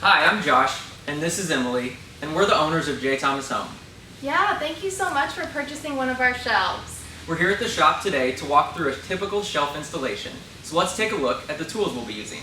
Hi, I'm Josh, and this is Emily, and we're the owners of J. Thomas Home. Yeah, thank you so much for purchasing one of our shelves. We're here at the shop today to walk through a typical shelf installation, so let's take a look at the tools we'll be using.